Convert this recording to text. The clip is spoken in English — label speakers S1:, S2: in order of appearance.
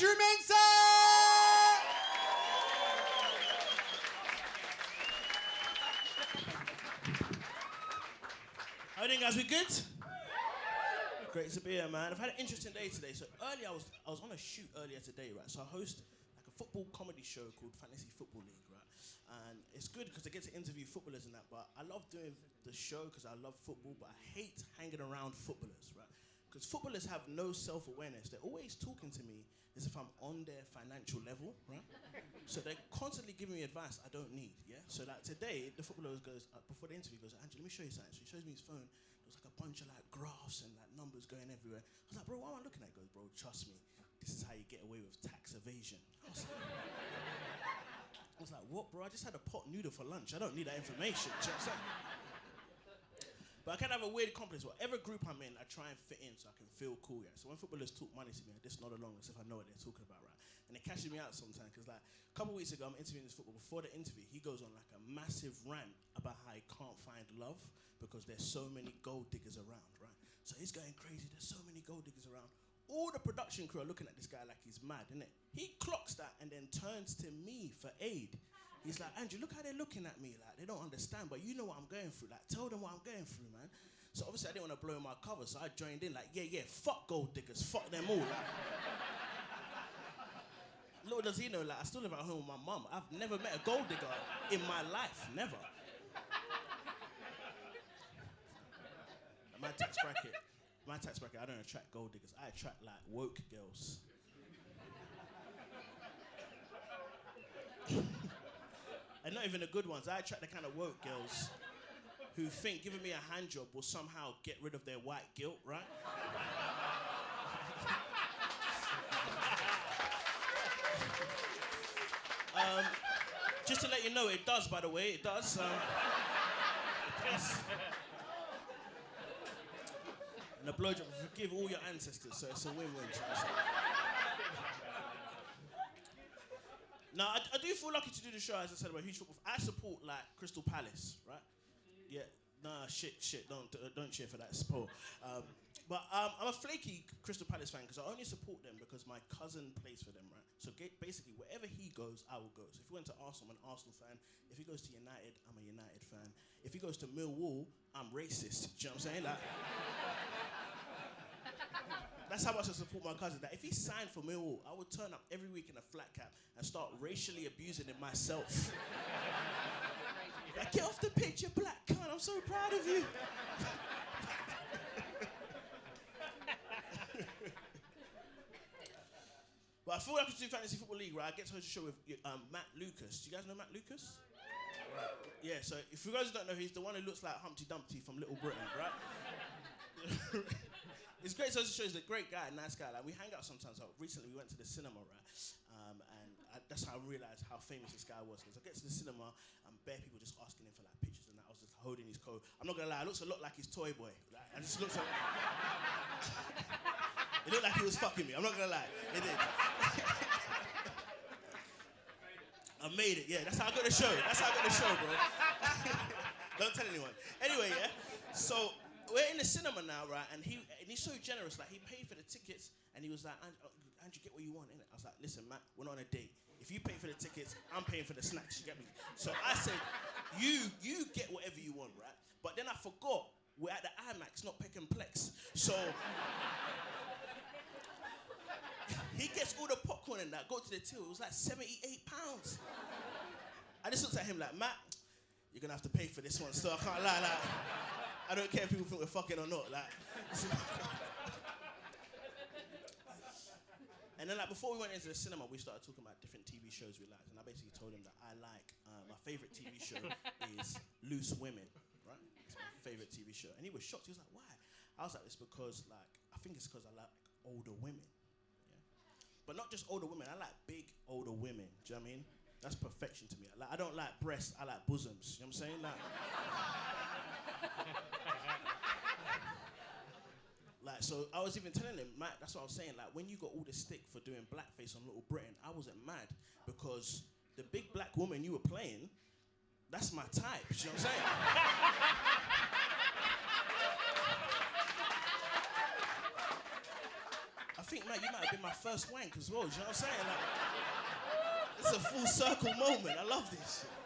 S1: Andrew Mensah!
S2: How are you doing, guys? We good? Great to be here, man. I've had an interesting day today. So earlier, I was on a shoot earlier today, right? So I host like a football comedy show called Fantasy Football League, right? And it's good because I get to interview footballers and that, but I love doing the show because I love football, but I hate hanging around footballers, right? Because footballers have no self-awareness. They're always talking to me as if I'm on their financial level, right? So they're constantly giving me advice I don't need, yeah? So like today, the footballer goes, before the interview, goes, Andrew, let me show you something. So he shows me his phone. There's like a bunch of like graphs and like numbers going everywhere. I was like, bro, what am I looking at? He goes, bro, trust me, this is how you get away with tax evasion. I was like, what, bro? I just had a pot noodle for lunch. I don't need that information. Do you know what I'm saying? But I kind of have a weird complex. Whatever group I'm in, I try and fit in so I can feel cool, yeah? So when footballers talk money to me, I just nod along as if I know what they're talking about, right? And it catches me out sometimes, because like, a couple of weeks ago, I'm interviewing this footballer. Before the interview, he goes on like a massive rant about how he can't find love because there's so many gold diggers around, right? So he's going crazy, there's so many gold diggers around. All the production crew are looking at this guy like he's mad, innit? He clocks that and then turns to me for aid. He's like, Andrew, look how they're looking at me. Like, they don't understand, but you know what I'm going through. Like, tell them what I'm going through, man. So obviously I didn't want to blow my cover, so I joined in like, yeah, fuck gold diggers, fuck them all. Like, little does he know, like, I still live at home with my mum. I've never met a gold digger in my life, never. My tax bracket, I don't attract gold diggers. I attract like woke girls. And not even the good ones. I attract the kind of woke girls who think giving me a hand job will somehow get rid of their white guilt, right? Just to let you know, it does, by the way, it does. It does. And a blowjob will forgive all your ancestors, so it's a win-win. Now, I do feel lucky to do the show, as I said, about huge football. I support, like, Crystal Palace, right? Yeah, nah, shit, don't cheer for that support. But I'm a flaky Crystal Palace fan because I only support them because my cousin plays for them, right? So basically, wherever he goes, I will go. So if he went to Arsenal, I'm an Arsenal fan. If he goes to United, I'm a United fan. If he goes to Millwall, I'm racist. Do you know what I'm saying? Like, that's how much I support my cousin. That if he signed for Millwall, I would turn up every week in a flat cap and start racially abusing him myself. Like, get off the pitch, you black cunt. I'm so proud of you. But I feel like I should do Fantasy Football League, right? I get to host a show with Matt Lucas. Do you guys know Matt Lucas? Right. Yeah, so if you guys don't know, he's the one who looks like Humpty Dumpty from Little Britain, right? It's great to host a show. He's a great guy, nice guy. Like, we hang out sometimes. Like, recently, we went to the cinema, right? That's how I realised how famous this guy was. Because I get to the cinema, and bare people just asking him for like pictures, and I was just holding his coat. I'm not gonna lie, it looks a lot like his Toyboy. Like, I just looks like... It looked like he was fucking me. I'm not gonna lie. It did. I made it. Yeah, that's how I got the show. Bro. Don't tell anyone. Anyway, yeah. So we're in the cinema now, right? And he's so generous. Like, he paid for the tickets, and he was like, Andrew, get what you want, innit? I was like, listen, Matt, we're not on a date. If you pay for the tickets, I'm paying for the snacks. You get me? So I said, you get whatever you want, right? But then I forgot we're at the IMAX, not Pick and Plex. So he gets all the popcorn and that, go to the till, it was like £78. I just looked at him like, Matt, you're gonna have to pay for this one, so I can't lie, like, I don't care if people think we're fucking or not, like. And then, like, before we went into the cinema, we started talking about different TV shows we liked, and I basically told him that I like, my favourite TV show is Loose Women, right? It's my favourite TV show. And he was shocked, he was like, why? I was like, it's because, like, I think it's because I like older women. But not just older women, I like big older women, do you know what I mean? That's perfection to me. Like, I don't like breasts, I like bosoms, you know what I'm saying? Like, so I was even telling him, Matt, that's what I was saying, like, when you got all the stick for doing blackface on Little Britain, I wasn't mad because the big black woman you were playing, that's my type, you know what I'm saying? I think, man, you might have been my first wank as well. Do you know what I'm saying? Like, it's a full circle moment. I love this shit.